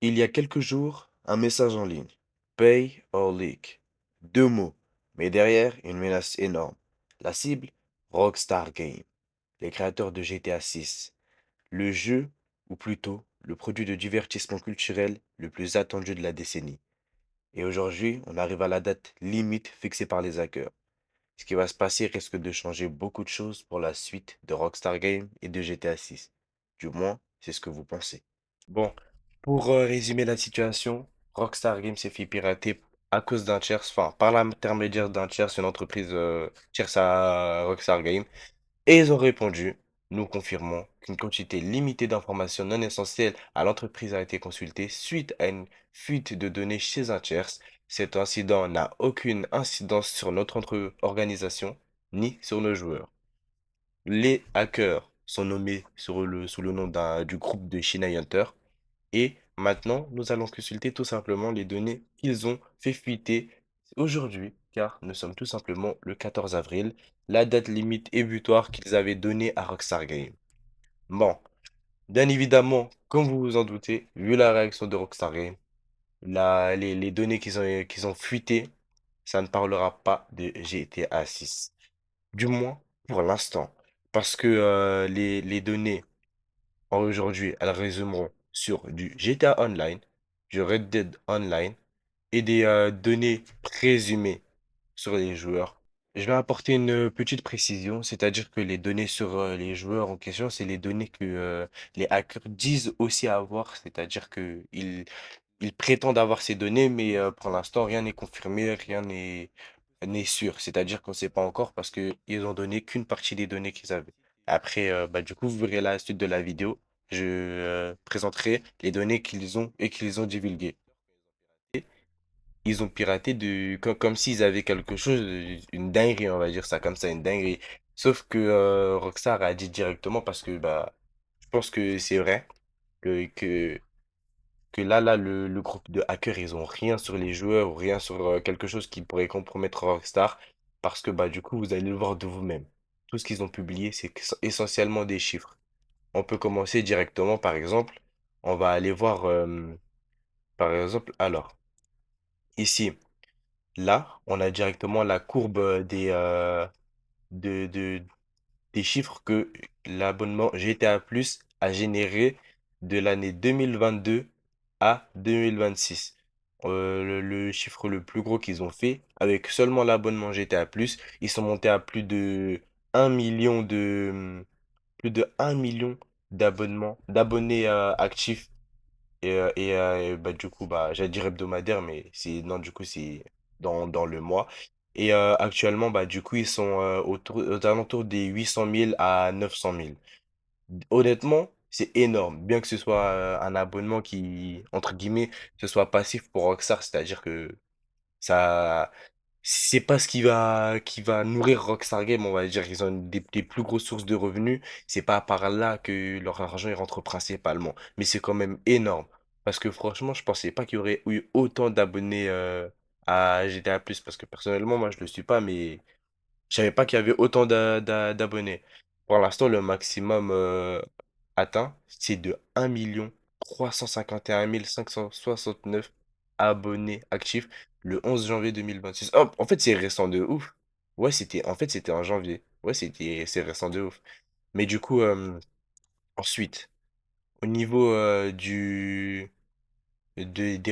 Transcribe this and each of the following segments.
Il y a quelques jours, un message en ligne. Pay or leak. Deux mots, mais derrière, une menace énorme. La cible, Rockstar Games, les créateurs de GTA 6. Le jeu, ou plutôt le produit de divertissement culturel le plus attendu de la décennie. Et aujourd'hui, on arrive à la date limite fixée par les hackers. Ce qui va se passer risque de changer beaucoup de choses pour la suite de Rockstar Games et de GTA 6. Du moins, c'est ce que vous pensez. Bon, pour résumer la situation, Rockstar Games s'est fait pirater à cause d'un tiers, enfin par l'intermédiaire d'un tiers, une entreprise tierce à Rockstar Games, et ils ont répondu, nous confirmons qu'une quantité limitée d'informations non essentielles à l'entreprise a été consultée suite à une fuite de données chez un tiers. Cet incident n'a aucune incidence sur notre organisation ni sur nos joueurs. Les hackers sont nommés sous le nom du groupe de China Hunter. Et maintenant, nous allons consulter tout simplement les données qu'ils ont fait fuiter aujourd'hui, car nous sommes tout simplement le 14 avril, la date limite et butoir qu'ils avaient donnée à Rockstar Games. Bon, bien évidemment, comme vous vous en doutez, vu la réaction de Rockstar Games, les données qu'ils ont fuitées, ça ne parlera pas de GTA 6. Du moins, pour l'instant. Parce que les données aujourd'hui, elles résumeront sur du GTA Online, du Red Dead Online et des données présumées sur les joueurs. Je vais apporter une petite précision, c'est-à-dire que les données sur les joueurs en question, c'est les données que les hackers disent aussi avoir, c'est-à-dire que ils prétendent avoir ces données, mais pour l'instant, rien n'est confirmé, rien n'est sûr. C'est-à-dire qu'on ne sait pas encore parce qu'ils ont donné qu'une partie des données qu'ils avaient. Après, bah, du coup, vous verrez la suite de la vidéo. Je présenterai les données qu'ils ont et qu'ils ont divulguées. Ils ont piraté comme s'ils avaient quelque chose, une dinguerie, on va dire ça comme ça, une dinguerie. Sauf que Rockstar a dit directement parce que bah, je pense que c'est vrai que, que là, le groupe de hackers, ils ont rien sur les joueurs ou rien sur quelque chose qui pourrait compromettre Rockstar, parce que bah du coup, vous allez le voir de vous-même. Tout ce qu'ils ont publié, c'est essentiellement des chiffres. On peut commencer directement, par exemple, on va aller voir, par exemple, alors, ici, là, on a directement la courbe de, des chiffres que l'abonnement GTA Plus a généré de l'année 2022 à 2026. Le chiffre le plus gros qu'ils ont fait, avec seulement l'abonnement GTA Plus, ils sont montés à un million plus de 1 million d'abonnés actifs bah, du coup, bah, j'allais dire hebdomadaire, mais non, du coup, c'est dans le mois. Et actuellement, bah, du coup, ils sont aux alentours des 800 000 à 900 000. Honnêtement, c'est énorme. Bien que ce soit un abonnement qui, entre guillemets, ce soit passif pour Rockstar, c'est-à-dire que ça, c'est pas ce qui va nourrir Rockstar Game, on va dire. Ils ont des plus grosses sources de revenus. C'est pas par là que leur argent il rentre principalement. Mais c'est quand même énorme. Parce que franchement, je pensais pas qu'il y aurait eu autant d'abonnés à GTA+. Parce que personnellement, moi, je le suis pas, mais je savais pas qu'il y avait autant d'abonnés. Pour l'instant, le maximum atteint, c'est de 1 351 569 abonnés actifs le 11 janvier 2026. Oh, en fait, c'est récent de ouf. Ouais, en fait, c'était en janvier. Ouais, c'est récent de ouf. Mais du coup, ensuite, au niveau des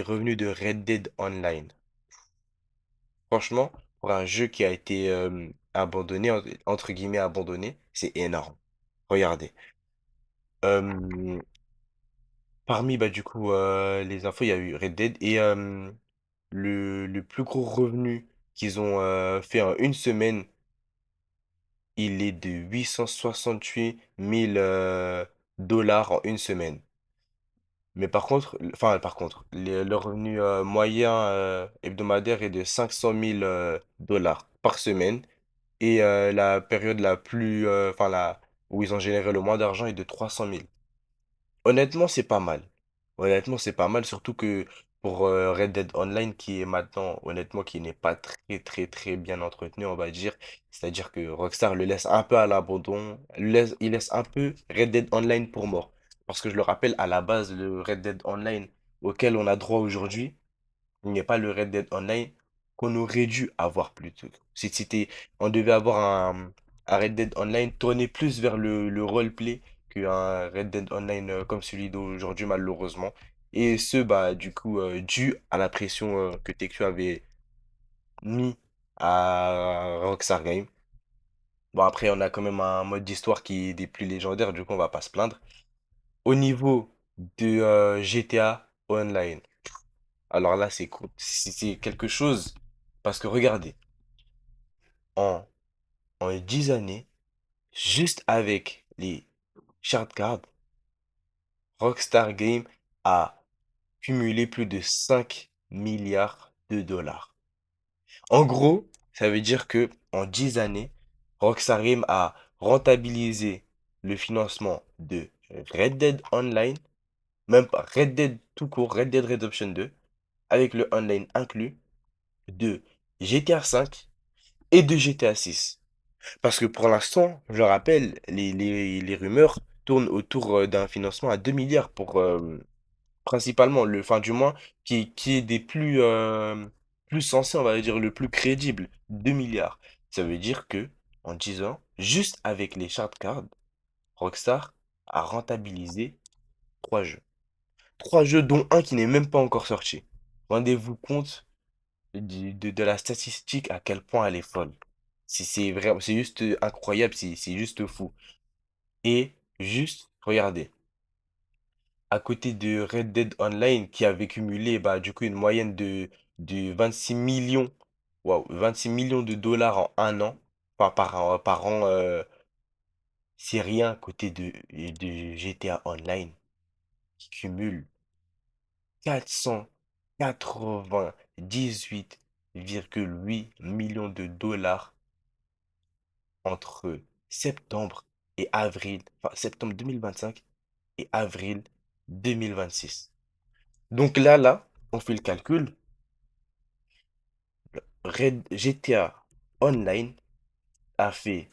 revenus de Red Dead Online, franchement, pour un jeu qui a été abandonné, entre guillemets abandonné, c'est énorme. Regardez. Euh, Parmi bah, du coup les infos, il y a eu Red Dead et le plus gros revenu qu'ils ont fait en une semaine, il est de 868 000 dollars en une semaine. Mais par contre, le revenu moyen hebdomadaire est de 500 000 dollars par semaine. Et la période la plus, où ils ont généré le moins d'argent est de 300 000. Honnêtement, c'est pas mal. Honnêtement, c'est pas mal, surtout que pour Red Dead Online, qui est maintenant, honnêtement, qui n'est pas très, très, très bien entretenu, on va dire. C'est-à-dire que Rockstar le laisse un peu à l'abandon. Il laisse un peu Red Dead Online pour mort. Parce que je le rappelle, à la base, le Red Dead Online, auquel on a droit aujourd'hui n'est pas le Red Dead Online qu'on aurait dû avoir plus tôt. On devait avoir un Red Dead Online tourné plus vers le roleplay qu'un Red Dead Online comme celui d'aujourd'hui, malheureusement. Et ce, bah, du coup, dû à la pression que TQ avait mis à Rockstar Games. Bon, après, on a quand même un mode d'histoire qui est des plus légendaires, du coup, on va pas se plaindre. Au niveau de GTA Online, alors là, c'est quelque chose, parce que regardez, en, en 10 années, juste avec les shard cards, Rockstar Games a cumulé plus de 5 milliards de dollars. En gros, ça veut dire que en 10 années, Rockstar Games a rentabilisé le financement de Red Dead Online, même pas Red Dead tout court, Red Dead Redemption 2, avec le online inclus, de GTA 5 et de GTA 6. Parce que pour l'instant, je rappelle, les rumeurs tournent autour d'un financement à 2 milliards pour principalement fin du mois qui est des plus sensés, on va dire le plus crédible, 2 milliards. Ça veut dire que en 10 ans, juste avec les shard cards, Rockstar a rentabilisé 3 jeux. 3 jeux dont un qui n'est même pas encore sorti. Rendez-vous compte de la statistique à quel point elle est folle. C'est vraiment, c'est juste incroyable, c'est juste fou. Et juste, regardez, à côté de Red Dead Online qui avait cumulé bah, du coup une moyenne de 26 millions, waouh, 26 millions de dollars en un an, enfin par an, c'est rien à côté de GTA Online qui cumule 498,8 millions de dollars entre septembre et avril, enfin septembre 2025 et avril 2026. Donc là, on fait le calcul. GTA Online a fait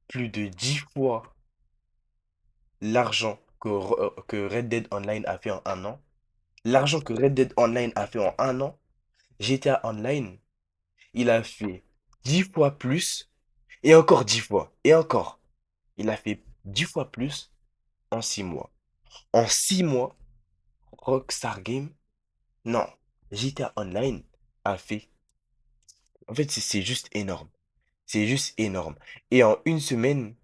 plus de 10 fois l'argent que Red Dead Online a fait en un an. L'argent que Red Dead Online a fait en un an, GTA Online, il a fait 10 fois plus, et encore 10 fois, et encore. Il a fait 10 fois plus en 6 mois. En 6 mois, Rockstar Game, non, GTA Online a fait. En fait, c'est juste énorme. C'est juste énorme. Et en une semaine,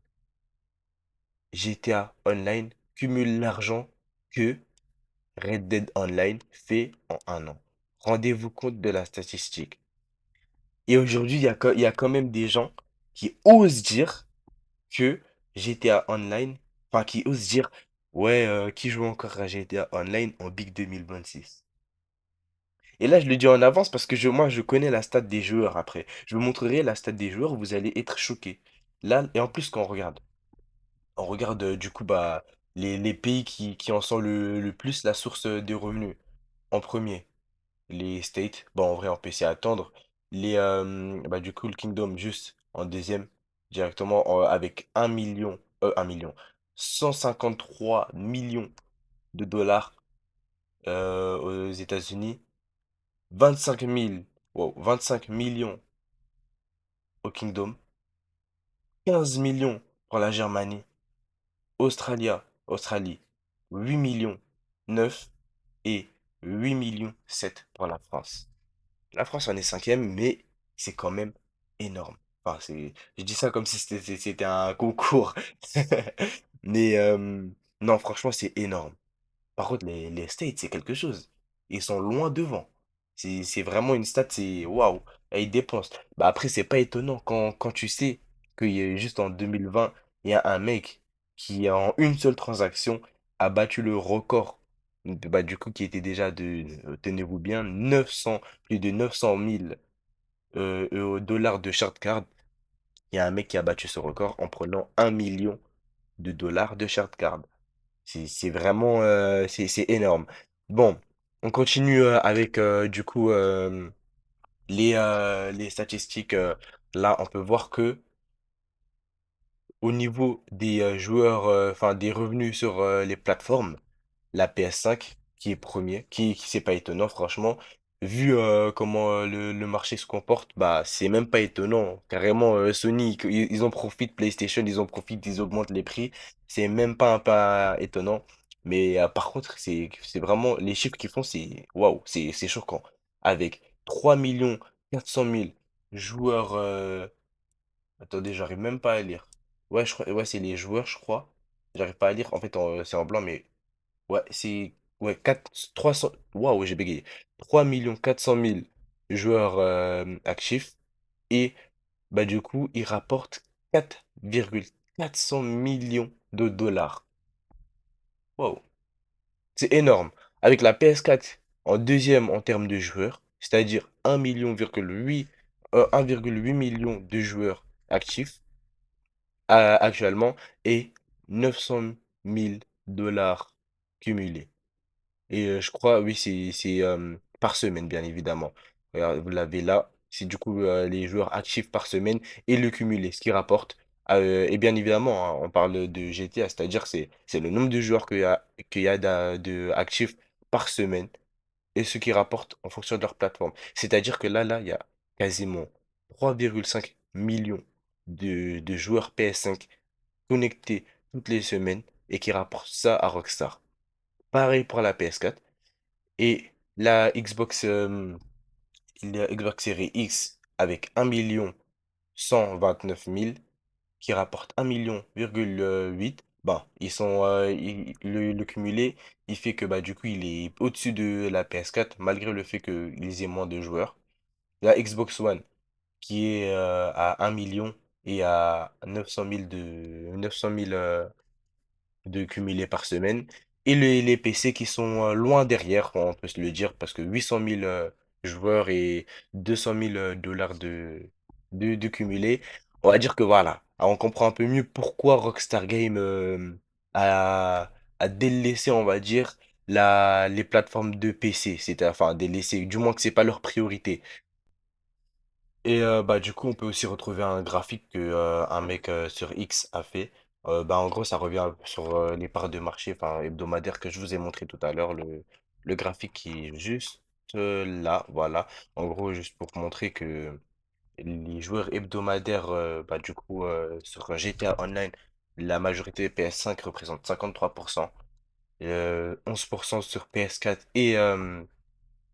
GTA Online cumule l'argent que Red Dead Online fait en un an. Rendez-vous compte de la statistique. Et aujourd'hui, il y a quand même des gens qui osent dire que GTA Online, enfin qui osent dire, ouais, qui joue encore à GTA Online en Big 2026. Et là, je le dis en avance parce que moi, je connais la stat des joueurs après. Je vous montrerai la stat des joueurs, vous allez être choqués. Là, et en plus, quand on regarde du coup bah, les pays qui en sont le plus la source des revenus. En premier, les States. Bon, en vrai, on peut s'y attendre. Bah, du coup, le Kingdom juste en deuxième, directement avec 1 million, 153 millions de dollars aux États-Unis, 25 000, wow, 25 millions au Kingdom, 15 millions pour la Germanie, Australie, 8 millions 9 et 8 millions 7 pour la France. La France en est cinquième, mais c'est quand même énorme. Enfin, je dis ça comme si c'était un concours. Mais non, franchement, c'est énorme. Par contre, les States, c'est quelque chose. Ils sont loin devant. C'est vraiment une stat, c'est waouh. Et ils dépensent. Bah après, c'est pas étonnant quand tu sais qu'il y a juste en 2020, il y a un mec qui, en une seule transaction, a battu le record. Bah, du coup, qui était déjà tenez-vous bien, 900, plus de 900 000 dollars de shard card. Il y a un mec qui a battu ce record en prenant 1 million de dollars de shard card. C'est vraiment c'est énorme. Bon, on continue avec du coup les statistiques. Là, on peut voir que au niveau des joueurs, enfin des revenus sur les plateformes, la PS5. qui est premier, qui c'est pas étonnant, franchement. Vu comment le marché se comporte, bah c'est même pas étonnant. Carrément, Sony, ils en profitent, PlayStation, ils en profitent, ils augmentent les prix. C'est même pas un pas étonnant. Mais par contre, c'est vraiment les chiffres qu'ils font, c'est waouh, c'est choquant. Avec 3 400 000 joueurs. Attendez, j'arrive même pas à lire. Ouais, je crois, ouais, c'est les joueurs, je crois. J'arrive pas à lire. En fait, c'est en blanc, mais ouais, c'est ouais, 4 300 waouh, j'ai bégayé. 3 400 000 joueurs actifs et bah du coup, ils rapportent 4,400 millions de dollars. Waouh, c'est énorme. Avec la PS4 en deuxième en termes de joueurs, c'est-à-dire 1,8 million de joueurs actifs actuellement et 900 000 dollars cumulés. Et je crois, oui, c'est par semaine, bien évidemment. Regarde, vous l'avez là. C'est du coup les joueurs actifs par semaine et le cumulé, ce qui rapporte. Et bien évidemment, hein, on parle de GTA, c'est-à-dire c'est le nombre de joueurs qu'il y a de actifs par semaine et ce qui rapporte en fonction de leur plateforme. C'est-à-dire que là, il y a quasiment 3,5 millions de joueurs PS5 connectés toutes les semaines et qui rapportent ça à Rockstar. Pareil pour la PS4. Et la Xbox Series X avec 1 129 000 qui rapporte 1,8 million, bah, le cumulé, il fait que bah, du coup, il est au-dessus de la PS4 malgré le fait qu'ils aient moins de joueurs. La Xbox One qui est à 1 million et à 900 000 de cumulés par semaine. Et les PC qui sont loin derrière, on peut se le dire, parce que 800 000 joueurs et 200 000 dollars de cumulés, on va dire que voilà, on comprend un peu mieux pourquoi Rockstar Game a délaissé, on va dire, les plateformes de PC. C'est enfin délaissé, du moins que c'est pas leur priorité. Et bah du coup on peut aussi retrouver un graphique que un mec sur X a fait. Bah en gros ça revient sur les parts de marché enfin hebdomadaires que je vous ai montré tout à l'heure le graphique qui est juste là voilà. En gros juste pour vous montrer que les joueurs hebdomadaires bah du coup sur GTA Online la majorité PS5 représente 53%, 11% sur PS4 et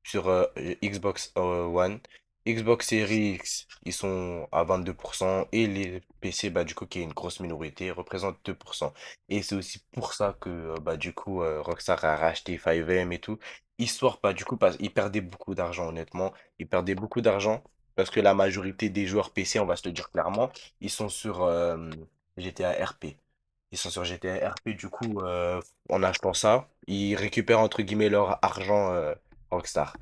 sur Xbox One. Xbox Series X, ils sont à 22% et les PC, bah, du coup, qui est une grosse minorité, représentent 2%. Et c'est aussi pour ça que, bah, du coup, Rockstar a racheté 5M et tout, histoire, bah, du coup, parce qu'ils perdaient beaucoup d'argent, honnêtement. Ils perdaient beaucoup d'argent parce que la majorité des joueurs PC, on va se le dire clairement, ils sont sur GTA RP. Ils sont sur GTA RP, du coup, en achetant ça, ils récupèrent entre guillemets leur argent Rockstar.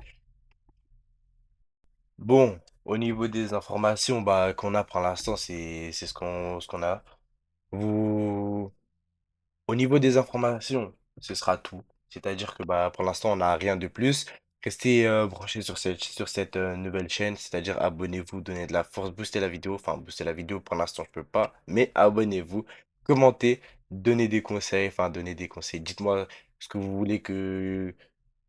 Bon, au niveau des informations bah, qu'on a pour l'instant, c'est ce qu'on a. Vous, au niveau des informations, ce sera tout. C'est-à-dire que bah, pour l'instant, on n'a rien de plus. Restez branchés sur cette nouvelle chaîne, c'est-à-dire abonnez-vous, donnez de la force, boostez la vidéo. Enfin, booster la vidéo, pour l'instant, je peux pas, mais abonnez-vous, commentez, donnez des conseils, enfin, donnez des conseils. Dites-moi ce que vous voulez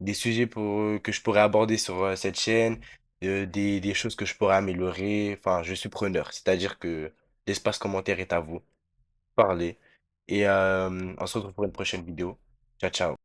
des sujets que je pourrais aborder sur cette chaîne, des choses que je pourrais améliorer. Enfin, je suis preneur, c'est-à-dire que l'espace commentaire est à vous. Parlez. Et on se retrouve pour une prochaine vidéo. Ciao, ciao.